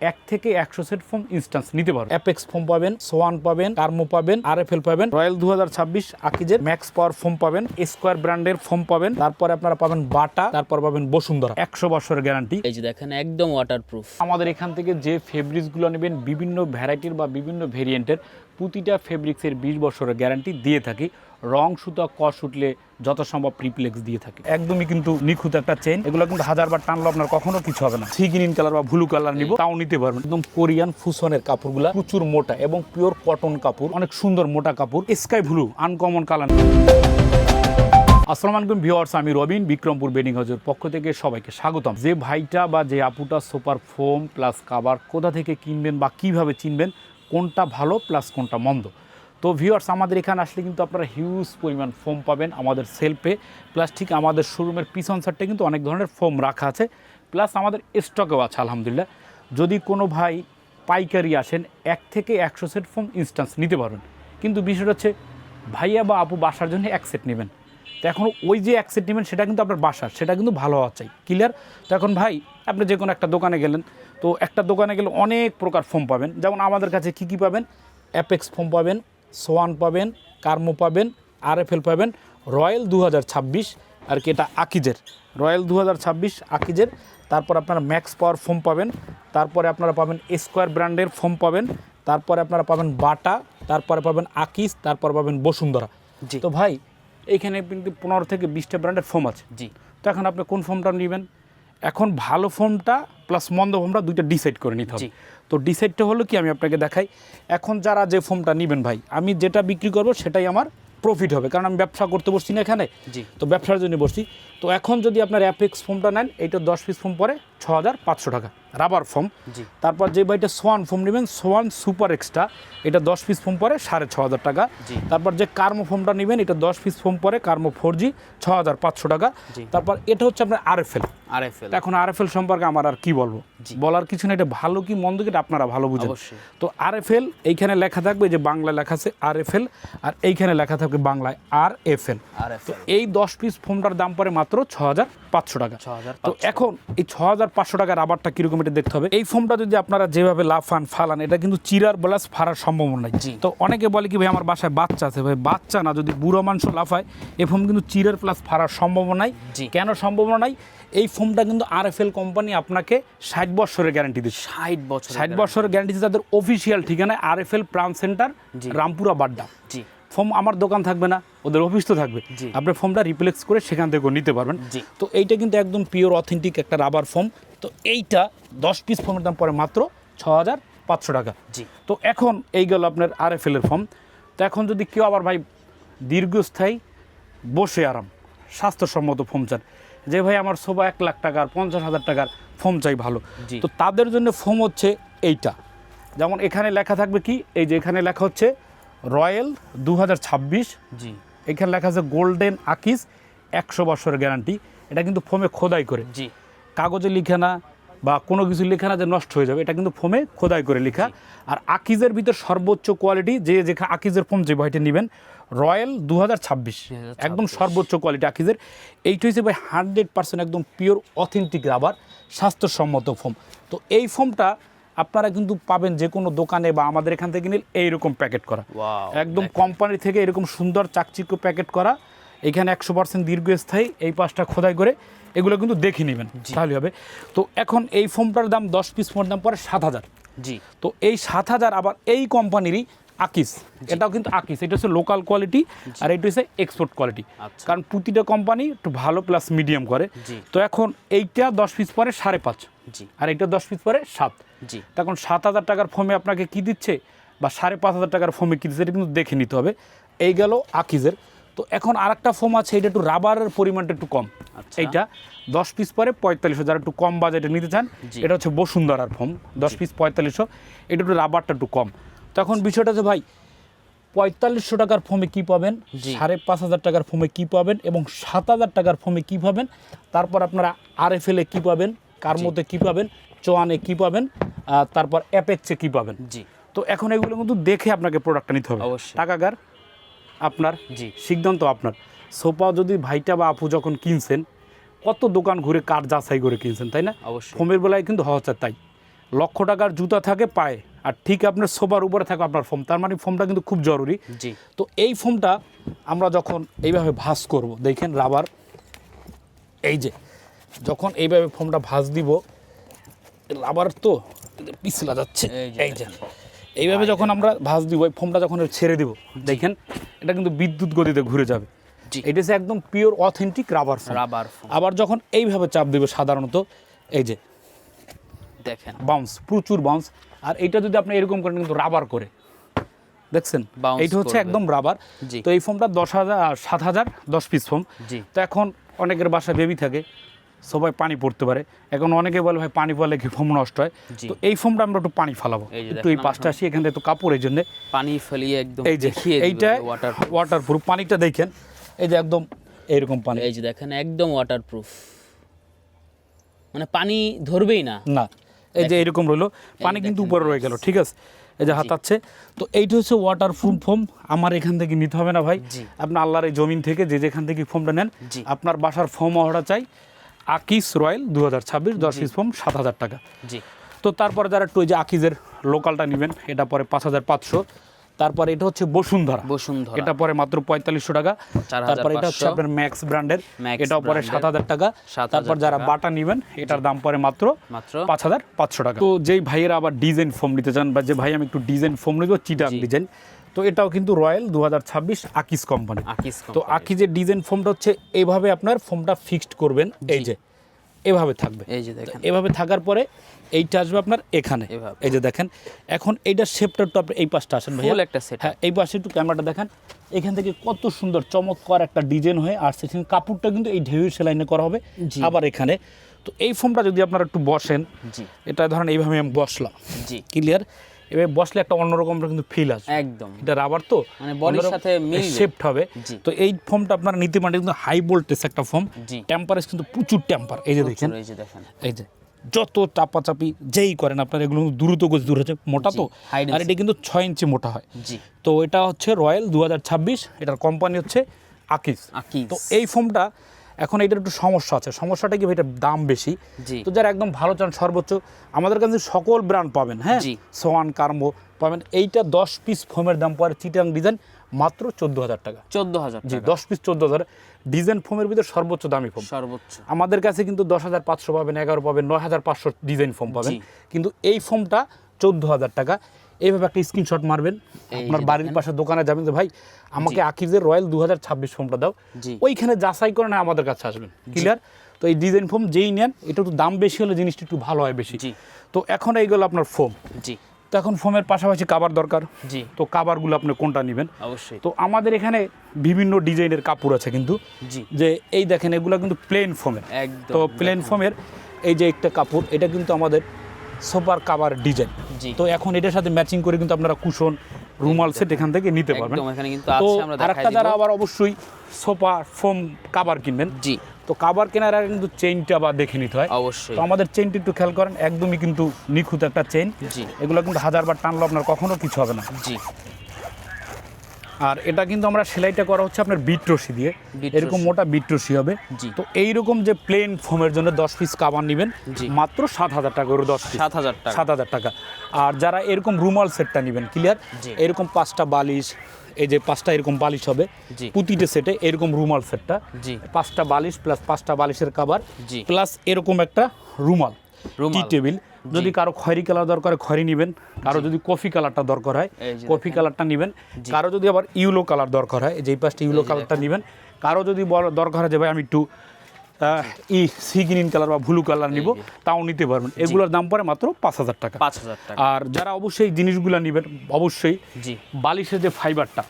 1 থেকে 100 set foam instance নিতে পারবেন। অ্যাপেক্স ফোম পাবেন, সোয়ান পাবেন, কার্মো পাবেন, আরএফএল পাবেন, রয়্যাল 2026 আকিজের ম্যাক্স পাওয়ার ফোম পাবেন, স্কোয়ার ব্র্যান্ডের ফোম পাবেন, তারপরে আপনারা পাবেন বাটা, তারপর পাবেন বসুন্ধরা, 100 বছরের গ্যারান্টি। এই যে দেখেন একদম ওয়াটারপ্রুফ। আমাদের এখান থেকে যে ফেব্রিক্সগুলো নেবেন বিভিন্ন ভ্যারাইটির বা বিভিন্ন ভেরিয়েন্টের, প্রতিটা ফেব্রিক্সের 20 বছরের গ্যারান্টি দিয়ে থাকি। রং সুতা কষ উঠলে যথাসম্ভব রিপ্লেক্স দিয়ে থাকে। একদমই কিন্তু নিখুঁত একটা চেন, এগুলো কিন্তু 1000 বার টানলো আপনার কখনো কিছু হবে না। সি গ্রিন কালার বা ব্লু কালার নিব তাও নিতে পারবেন। একদম কোরিয়ান ফুসনের কাপড়গুলো প্রচুর মোটা এবং পিওর কটন কাপড়, অনেক সুন্দর মোটা কাপড়। Sky blue uncommon colour. আসসালামু আলাইকুম ভিউয়ার্স, আমি রবিন বিক্রমপুর বেডিং হাউসের পক্ষ থেকে সবাইকে স্বাগতম। যে ভাইটা বা যে আপুটা সুপার ফোম প্লাস কাভার কোথা থেকে কিনবেন বা কিভাবে চিনবেন কোনটা ভালো প্লাস কোনটা মন্দ, তো ভিউয়ার্স আমাদের এখানে আসলে কিন্তু আপনারা হিউজ পরিমাণ ফোম পাবেন আমাদের সেলফে, প্লাস ঠিক আমাদের শোরুমের পিছন সাইডটা কিন্তু অনেক ধরনের ফোম রাখা আছে, প্লাস আমাদের স্টকেও আছে আলহামদুলিল্লাহ। যদি কোনো ভাই পাইকারি আসেন 1 থেকে 100 সেট ফোম ইনস্ট্যান্স নিতে পারবেন, কিন্তু বিষয়টা হচ্ছে ভাইয়া বা আপু বাসার জন্য 1 সেট নেবেন। তো এখন ওই যে 1 সেট নেবেন সেটা কিন্তু আপনার বাসার, সেটা কিন্তু ভালো হওয়া চাই, ক্লিয়ার। তো এখন ভাই আপনি যে কোনো একটা দোকানে গেলেন, তো একটা দোকানে গেলে অনেক প্রকার ফোম পাবেন। যেমন আমাদের কাছে কী পাবেন, অ্যাপেক্স ফোম পাবেন, সোয়ান পাবেন, কার্মো পাবেন, আরএফএল পাবেন, রয়্যাল 2026 আর কি এটা আকিজের, রয়্যাল 2026 আকিজের। তারপর আপনারা ম্যাক্স পাওয়ার ফোম পাবেন, তারপরে আপনারা পাবেন স্কোয়ার ব্র্যান্ডের ফোম পাবেন, তারপরে আপনারা পাবেন বাটা, তারপরে পাবেন আকিজ, তারপর পাবেন বসুন্ধরা। জি। তো ভাই এইখানে কিন্তু 15 থেকে 20টা ব্র্যান্ডের ফোম আছে। জি। তো এখন আপনি কোন ফোমটা নেবেন, এখন ভালো ফোমটা প্লাস মন্দ ফোমটা দুইটা ডিসাইড করে নিতে হবে। তো ডিসাইডটা হলো কি আমি আপনাকে দেখাই। এখন যারা যে ফোমটা নেবেন ভাই, আমি যেটা বিক্রি করব সেটাই আমার প্রফিট হবে, কারণ আমি ব্যবসা করতে বসছি না এখানে। জি। তো ব্যবসার জন্য বসছি। তো এখন যদি আপনার অ্যাপেক্স ফোমটা নেন, এইটা 10 পিস ফোম পরে 6500 টাকা রাবার ফোম। জি। তারপর যে ভাইটা সোয়ান ফোম নেবেন, সোয়ান সুপার এক্সট্রা, এটা 10 পিস ফোম পরে 6500 টাকা। জি। তারপর যে কার্মো ফোমটা নেবেন, এটা 10 পিস ফোম পরে কার্মো 4G 6500 টাকা। জি। তারপর এটা হচ্ছে আপনার আরএফএল। আরএফএল। এখন আরএফএল সম্পর্কে আমার আর কি বলবো, বলার কিছু না, এটা ভালো কি মন্দ কি এটা আপনারা ভালো বুঝেন। অবশ্যই। তো আরএফএল এইখানে লেখা থাকবে, যে বাংলা লেখা আছে আরএফএল, আর এইখানে লেখা থাকবে বাংলায় আরএফএল। তো এই 10 পিস ফোমটার দাম পড়ে মাত্র 6500 টাকা। তো এখন এই 6500 টাকা রাবারটা কিরকম এটা দেখতে হবে। এই ফোমটা যদি আপনারা যেভাবে লাফান ফালান, এটা কিন্তু চিরার ব্লাস ফাড়ার সম্ভাবনা নাই। তো অনেকে বলে কি ভাই আমার বাসায় বাচ্চা আছে, ভাই বাচ্চা না, যদি বুড়ো মানুষ লাফায় এই ফোম কিন্তু চিরার প্লাস ফাড়ার সম্ভাবনা নাই। কেন সম্ভাবনা নাই? এই ফোমটা কিন্তু আরএফএল কোম্পানি আপনাকে 60 বছরের গ্যারান্টি দিচ্ছে। 60 বছরের গ্যারান্টি দিচ্ছে। তাদের অফিসিয়াল ঠিকানায় আরএফএল প্রাণ সেন্টার, রামপুরা বাড্ডা। ফোম আমার দোকান থাকবে না, ওদের অফিস তো থাকবে। আপনি ফোমটা রিপ্লেক্স করে সেখান থেকেও নিতে পারবেন। তো এইটা কিন্তু একদম পিওর অথেন্টিক একটা রাবার ফোম। তো এইটা 10 পিস ফোমের দাম পড়ে মাত্র 6500 টাকা। তো এখন এই গেল আপনার আরএফএল এর ফোম। তো এখন যদি কেউ আবার ভাই দীর্ঘস্থায়ী বসে আরাম স্বাস্থ্যসম্মত ফোম চান, যে ভাই আমার সোফা 1 লাখ টাকার 50,000 টাকার ফোম চাই ভালো, তো তাদের জন্য ফোম হচ্ছে এইটা। যেমন এখানে লেখা থাকবে কি, এই যে এখানে লেখা হচ্ছে রয়্যাল 2026। জি। এখানে লেখা আছে গোল্ডেন আকিজ 100 বছরের গ্যারান্টি। এটা কিন্তু ফোমে খোদাই করে, কাগজে লিখে না বা কোনো কিছু লেখা না যে নষ্ট হয়ে যাবে, এটা কিন্তু ফোমে খোদাই করে লেখা। আর আকিজের ভিতর সর্বোচ্চ কোয়ালিটি, যে যেখানে আকিজের ফোম যে ভাইটা নেবেন রয়্যাল 2026 একদম সর্বোচ্চ কোয়ালিটি আকিজের। এইটা হচ্ছে ভাই 100% একদম পিওর অথেন্টিক রাবার স্বাস্থ্যসম্মত ফোম। তো এই ফোমটা আপনারা কিন্তু পাবেন যে কোনো দোকানে বা আমাদের এখান থেকে নিলে এইরকম প্যাকেট করা, একদম কোম্পানি থেকে এরকম সুন্দর চাকচিক্য প্যাকেট করা। এখানে 100% দীর্ঘস্থায়ী, এই পাশটা খোদাই করে, এগুলো কিন্তু দেখে নেবেন তাহলে হবে। তো এখন এই ফোমটার দাম 10 পিস ফোমের দাম পড়ে 7000। তো এই 7000 আবার এই কোম্পানিরই আকিজ, এটাও কিন্তু আকিজ, এটা হচ্ছে লোকাল কোয়ালিটি আর এটা হচ্ছে এক্সপোর্ট কোয়ালিটি। কারণ প্রতিটা কোম্পানি একটু ভালো প্লাস মিডিয়াম করে। তো এখন এইটা 10 পিস পরে 5.5, আর এইটা 10 পিস পরে 7। তখন 7000 টাকার ফোমে আপনাকে কি দিচ্ছে বা 5500 টাকার ফোমে কী দিচ্ছে, এটা কিন্তু দেখে নিতে হবে। এই গেল আকিজের। তো এখন আরেকটা ফোম আছে, এটা একটু রাবারের পরিমাণটা একটু কম। এইটা 10 পিস পরে 4500, যারা একটু কম বাজেটে নিতে চান, এটা হচ্ছে বসুন্ধরার ফোম, 10 পিস 4500। এটা একটু রাবারটা একটু কম। তখন বিষয়টা হচ্ছে ভাই 4500 টাকার ফোমে কী পাবেন, 5500 টাকার ফোমে কী পাবেন এবং 7000 টাকার ফোমে কী পাবেন, তারপর আপনারা আরএফএলে কী পাবেন, কার্মোতে কী পাবেন, চোয়ানে কী পাবেন, তারপর অ্যাপেক্সে কী পাবেন। তো এখন এগুলো কিন্তু দেখে আপনাকে প্রোডাক্টটা নিতে হবে। টাকাগার আপনার, সিদ্ধান্ত আপনার। সোফা যদি ভাইটা বা আপু যখন কিনছেন, কত দোকান ঘুরে কাঠ যাচাই করে কিনছেন, তাই না? ফোমের বেলায় কিন্তু হচ্ছে তাই লক্ষ টাকার জুতা থাকে পায়ে, আর ঠিক আপনার সোফার উপরে থাকে আপনার ফোম, তার মানে ফোমটা কিন্তু খুব জরুরি। জি। তো এই ফোমটা আমরা যখন এইভাবে ভাঁজ করব, দেখেন রাবার, এই যে যখন এইভাবে ফোমটা ভাঁজ দিব, রাবার তো পিছলা যাচ্ছে, এই যে এইভাবে যখন আমরা ভাঁজ দিব, এই ফোমটা যখন ছেড়ে দিব, দেখেন এটা কিন্তু বিদ্যুৎ গতিতে ঘুরে যাবে। এটা হচ্ছে একদম পিওর অথেন্টিক রাবার ফোম। আবার যখন এইভাবে চাপ দিব সাধারণত, এই যে দেখেন বাউন্স, প্রচুর বাউন্স। আর এটা যদি আপনি এরকম করেন কিন্তু রাবার করে, দেখছেন এইটা হচ্ছে একদম রাবার। তো এই ফোমটা 7,000 10 পিস ফোম। তো এখন অনেকের বাসায় বেবি থাকে, সবাই পানি পড়তে পারে, এখন অনেকে বলে ভাই পানি পড়লে কি ফোম নষ্ট হয়, তো এই ফোমটা আমরা একটু পানি ফালাবো, একটু এই পাশটা আসি, এখান থেকে তো কাপড়, এই জন্য পানি ফেলিয়ে একদম এই যে এইটা ওয়াটারপ্রুফ। পানিটা দেখেন, এই যে একদম এইরকম পানি, এই যে দেখেন একদম ওয়াটারপ্রুফ, মানে পানি ধরবেই না। না, এই যে এরকম রইলো, পানি কিন্তু উপরে রয়ে গেল, ঠিক আছে, এই যে হাতাচ্ছে। তো এইটা হচ্ছে ওয়াটারপ্রুফ ফোম। আমার এখান থেকে নিতে হবে না ভাই, আপনি আল্লাহর এই জমিন থেকে যে যেখান থেকে ফোমটা নেন, আপনার বাসার ফোম অর্ডার চাই আকিস রয়্যাল 2026 10 পিস ফোম 7,000 টাকা। তো তারপরে যারা একটু ওই যে আকিজের লোকালটা নেবেন, এটা পরে 5,500। তারপরে এটা হচ্ছে বসুন্ধরা, এটা পরে মাত্র 4500 টাকা। তারপরে এটা হচ্ছে আপনার ম্যাক্স ব্র্যান্ডের, এটাও পরে 7,000 টাকা। তারপর যারা বাটা নেবেন, এটার দাম পরে মাত্র 5,500 টাকা। তো যেই ভাইয়েরা আবার ডিজাইন ফোম নিতে চান, বা যে ভাই আমি একটু ডিজাইন ফোম নিব, চিটাং ডিজাইন, তো এটাও কিন্তু রয়্যাল 2026 আকিস কোম্পানি। তো আকিজের ডিজাইন ফোমটা হচ্ছে এইভাবে আপনার ফোমটা ফিক্সড করবেন, এই যে এভাবে থাকবে, এই যে দেখেন এভাবে থাকার পরে এইটা আসবে আপনার এখানে, এই যে দেখেন। এখন এইটার শেপটা একটু আপনি এই পাশটা আসেন ভাই, হ্যাঁ এই পাশে একটু ক্যামেরাটা দেখেন, এখান থেকে কত সুন্দর চমৎকার একটা ডিজাইন হয়ে আর সেখানে কাপড়টা কিন্তু এই ঢেউ সেলাইনে করা হবে আবার এখানে। তো এই ফোমটা যদি আপনারা একটু বসেন, এটা ধরেন এইভাবে আমি বসলাম, ক্লিয়ার, এবার বসলে একটা অন্যরকম কিন্তু ফিল আসবে, একদম এটা রাবার তো মানে বডির সাথে মিল শেপড হবে। তো এই ফোমটা আপনারা নিতে পারেন, কিন্তু হাই ভোল্টেজ একটা ফোম, টেম্পারেচার কিন্তু প্রচুর টেম্পার, এই যে দেখেন, এই যে যত চাপাচাপি যেই করেন আপনার এগুলো দ্রুত গতি দূর হচ্ছে, মোটা তো, আর এটা কিন্তু 6 ইঞ্চি মোটা হয়। তো এটা হচ্ছে রয়্যাল 2026, এটার কোম্পানি হচ্ছে আকিস। তো এই ফোমটা এখন এটার একটু সমস্যা আছে, সমস্যাটা কি, এটার দাম বেশি। তো যারা একদম ভালো চান সর্বোচ্চ, আমাদের কাছে সকল ব্র্যান্ড পাবেন, হ্যাঁ, সোয়ান কার্মো পাবেন। এইটা 10 পিস ফোমের দাম পড়ে চিটাং ডিজাইন মাত্র 14,000 টাকা। 14,000, জি 10 পিস 14,000। ডিজাইন ফোমের ভিতরে সর্বোচ্চ দামি ফোম সর্বোচ্চ আমাদের কাছে কিন্তু 10,500 পাবেন, 11 পাবেন, 9,500 ডিজাইন ফোম পাবেন, কিন্তু এই ফোমটা 14,000 টাকা। এইভাবে একটা স্ক্রিনশট মারবেন, আপনার বাড়ির পাশে দোকানে যাবেন যে ভাই আমাকে আকিজের রয়্যাল 2026 ফোমটা দাও, ওইখানে যাচাই করে না আমাদের কাছে আসবেন, ক্লিয়ার। তো এই ডিজাইন ফোম যেই নেন, এটা একটু দাম বেশি হলে জিনিসটা একটু ভালো হয় বেশি। তো এখন এইগুলো আপনার ফোম। তো এখন ফোমের পাশাপাশি কাভার দরকার, তো কাভারগুলো আপনি কোনটা নেবেন অবশ্যই। তো আমাদের এখানে বিভিন্ন ডিজাইনের কাপড় আছে কিন্তু, যে এই দেখেন এগুলো কিন্তু প্লেন ফোমের। তো প্লেন ফোমের এই যে একটা কাপড়, এটা কিন্তু আমাদের সোফার কাভার ডিজাইন। তো এখন এটার সাথে ম্যাচিং করে কিন্তু আপনারা কুশন, রুমাল সেট এখান থেকে নিতে পারবেন। তো আরেকটা যারা আবার অবশ্যই সোফা ফোম কাভার কিনবেন, তো কাভার কেনার আগে কিন্তু চেইনটা বা দেখে নিতে হয় অবশ্যই। তো আমাদের চেইনটা একটু খেয়াল করেন, একদমই কিন্তু নিখুঁত একটা চেইন, এগুলো কিন্তু 1000 বার টানলে আপনার কখনো কিছু হবে না। আর এটা কিন্তু আমরা সেলাইটা করা হচ্ছে আপনার বিট রশি দিয়ে, এরকম মোটা বিট রশি হবে। তো এইরকম যে প্লেন ফোমের জন্য 10 পিস কাভার নেবেন মাত্র 7,000 টাকা করে, 10 পিস 7,000 টাকা। আর যারা এরকম রুমাল সেটটা নেবেন, ক্লিয়ার, এরকম 5টা বালিশ, এই যে 5টা এরকম বালিশ হবে প্রতিটা সেটে, এরকম রুমাল সেটটা 5টা বালিশ প্লাস 5টা বালিশের কাভার প্লাস এরকম একটা রুমাল টি টেবিল। যদি কারো খয়েরি কালার দরকার হয় খয়েরি নেবেন, কারো যদি কফি কালারটা দরকার হয় কফি কালারটা নেবেন, কারো যদি আবার ইউলো কালার দরকার হয় যেই পাশটা ইউলো কালারটা নেবেন, কারো যদি দরকার হয় যে ভাই আমি একটু সি গ্রিন কালার বা ব্লু কালার নিব, তাও নিতে পারবেন। এগুলোর দাম পড়ে মাত্র 5,000 টাকা। আর যারা অবশ্যই জিনিসগুলো নেবেন, অবশ্যই বালিশের যে ফাইবারটা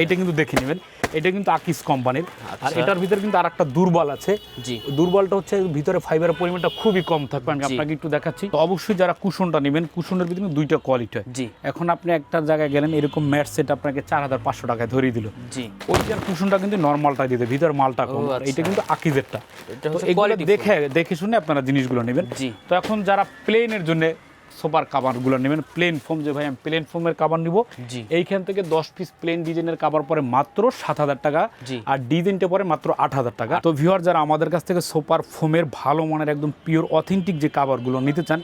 এইটা কিন্তু দেখে নেবেন, এটা কিন্তু আকিস কোম্পানির। আর এটার ভিতরে কিন্তু আরেকটা দুর্বল আছে, দুর্বলটা হচ্ছে ভিতরে ফাইবারের পরিমাণটা খুবই কম থাকবে, আমি আপনাকে একটু দেখাচ্ছি। তো অবশ্যই যারা কুশনটা নেবেন, কুশনের ভিতরে কিন্তু 2টা কোয়ালিটি হয়। এখন আপনি একটা জায়গায় গেলেন, এরকম ম্যাট সেট আপনাকে 4,500 টাকায় ধরিয়ে দিল, ওইটার কুশনটা কিন্তু নর্মালটা দিতে, ভিতরে মালটা কম, এটা কিন্তু আকিজেরটা। তো এগুলো দেখে শুনে আপনারা জিনিসগুলো নেবেন। তো এখন যারা প্লেনের জন্য সোফার কাভারগুলো নেবেন প্লেন ফোম, যে ভাই আমি প্লেন ফোমের কাভার নিব, জি। এইখান থেকে 10 পিস প্লেন ডিজাইনের কাভার পরে মাত্র 7,000 টাকা, জি। আর ডিজাইনটা পরে মাত্র 8,000 টাকা। তো ভিউয়ার যারা আমাদের কাছ থেকে সোফার ফোমের ভালো মানের একদম পিওর অথেন্টিক যে কাভারগুলো নিতে চান,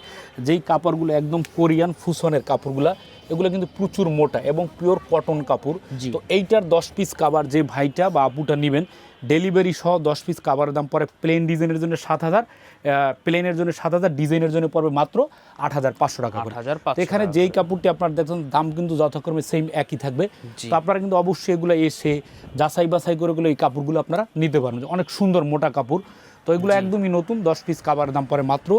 যেই কাপড়গুলো একদম কোরিয়ান ফুসনের কাপড়গুলো, এগুলো কিন্তু প্রচুর মোটা এবং পিওর কটন কাপড়। জি। তো এইটার 10 পিস কাভার যে ভাইটা বা আপুটা নেবেন, ডেলিভারি সহ 10 পিস কাভারের দাম পড়ে প্লেন ডিজাইনের জন্য 7,000, প্লেনের জন্য 7,000, ডিজাইনের জন্য পড়বে মাত্র 8,500 টাকা করে। 8,500 তো এখানে যেই কাপড়টি আপনার দেখছেন দাম কিন্তু যথাক্রমে সেম একই থাকবে। জি। তো আপনারা কিন্তু অবশ্যই এগুলো এসে যাচাই বাছাই করে এগুলো এই কাপড়গুলো আপনারা নিতে পারবেন, অনেক সুন্দর মোটা কাপড়। তো এগুলো একদমই নতুন, 10 পিস কাভারের দাম পড়ে মাত্র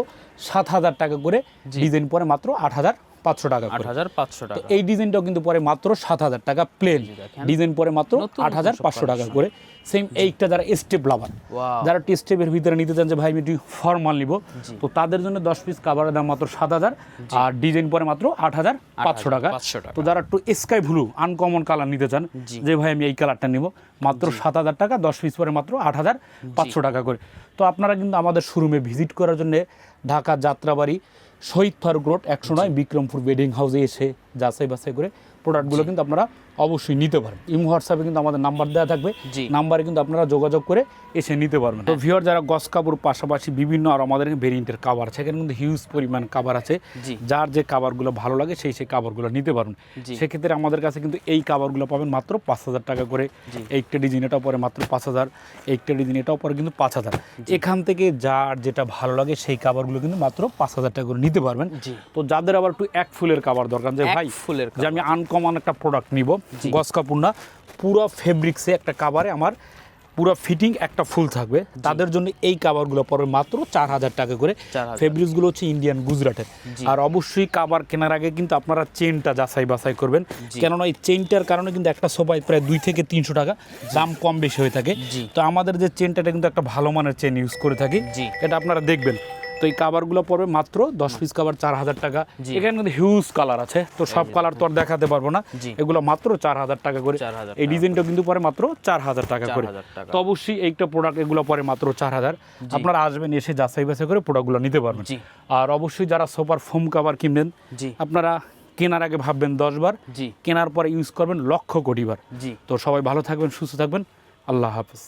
7,000 টাকা করে, ডিজাইন পরে মাত্র 8,500 টাকা করে। 8,500 তো টাকা। এই ডিজাইনটাও কিন্তু পরে মাত্র 7,000 টাকা প্লেন, দেখেন। ডিজাইন পরে মাত্র নতুন 8,500 টাকা collection। করে। সেম এইটা যারা স্টেপ লাভার, Wow। যারা স্টেপের ভিতরে নিতে চান যে ভাই আমি একটু ফর্মাল নিব, তো তাদের জন্য 10 পিস কাভারের দাম মাত্র 7,000, আর ডিজাইন পরে মাত্র 8,500 টাকা। 8,500 টাকা। তো যারা একটু স্কাই ব্লু আনকমন কালার নিতে চান, জি। যে ভাই আমি এই কালারটা নিব, মাত্র 7,000 টাকা, 10 পিস পরে মাত্র 8,500 টাকা করে। তো আপনারা কিন্তু আমাদের শোরুমে ভিজিট করার জন্য ঢাকা যাত্রাবাড়ি শহীদ ফারুক রোড 109 বিক্রমপুর ওয়েডিং হাউসে এসে যাচাই বাছাই করে প্রোডাক্টগুলো কিন্তু আপনারা অবশ্যই নিতে পারেন। ইমো হোয়াটসঅ্যাপে কিন্তু আমাদের নাম্বার দেওয়া থাকবে, জি। নাম্বারে কিন্তু আপনারা যোগাযোগ করে এসে নিতে পারবেন। তো ভিউয়ার যারা গস কাপড় পাশাপাশি বিভিন্ন আর আমাদের ভেরিয়েন্টের কাভার আছে, এখানে কিন্তু হিউজ পরিমাণ কাভার আছে, জি। যার যে কাভারগুলো ভালো লাগে সেই কাভারগুলো নিতে পারবেন। জি। সেক্ষেত্রে আমাদের কাছে কিন্তু এই কাভারগুলো পাবেন মাত্র 5,000 টাকা করে। জি। একটা ডিজাইন এটাও পরে মাত্র 5,000, একটা ডিজাইন এটাও পরে কিন্তু 5,000। এখান থেকে যার যেটা ভালো লাগে সেই কাভারগুলো কিন্তু মাত্র 5,000 টাকা করে নিতে পারবেন। জি। তো যাদের আবার একটু এক ফুলের কাভার দরকার, যে এক ভাই ফুলের যে আমি আনকমন একটা প্রোডাক্ট নিব, গস কাপড় না, পুরো ফেব্রিক্সে একটা কাভারে আমার পুরো ফিটিং একটা ফুল থাকবে, তাদের জন্য এই কাভারগুলো পড়বে মাত্র 4,000 টাকা করে। 4,000 ফেব্রিক্সগুলো হচ্ছে ইন্ডিয়ান গুজরাটের। জি। আর অবশ্যই কাভার কেনার আগে কিন্তু আপনারা চেনটা যাচাই বাছাই করবেন, জি। কেননা এই চেনটার কারণে কিন্তু একটা সোফায় প্রায় 2 থেকে 300 টাকা দাম কম বেশি হয়ে থাকে। জি। তো আমাদের যে চেনটা, এটা কিন্তু একটা ভালো মানের চেন ইউজ করে থাকি, জি। এটা আপনারা দেখবেন। তো এই কাভারগুলো পড়বে মাত্র 10 পিস কাভার 4,000 টাকা। জি। এখানে কিন্তু হিউজ কালার আছে, তো সব কালার তো আর দেখাতে পারবো না, জি। এগুলো মাত্র 4,000 টাকা করে। 4,000 এই ডিজাইনটা কিন্তু পরে মাত্র 4,000 টাকা করে। 4,000 টাকা। তো অবশ্যই এইটা প্রোডাক্ট এগুলো পরে মাত্র 4,000। আপনারা আসবেন, এসে যাচাই বাছাই করে প্রোডাক্টগুলো নিতে পারবেন। জি। আর অবশ্যই যারা সোফার ফোম কাভার কিনবেন, জি। আপনারা কেনার আগে ভাববেন 10 বার, জি। কেনার পরে ইউজ করবেন লক্ষ কোটি বার। জি। তো সবাই ভালো থাকবেন, সুস্থ থাকবেন, আল্লাহ হাফেজ।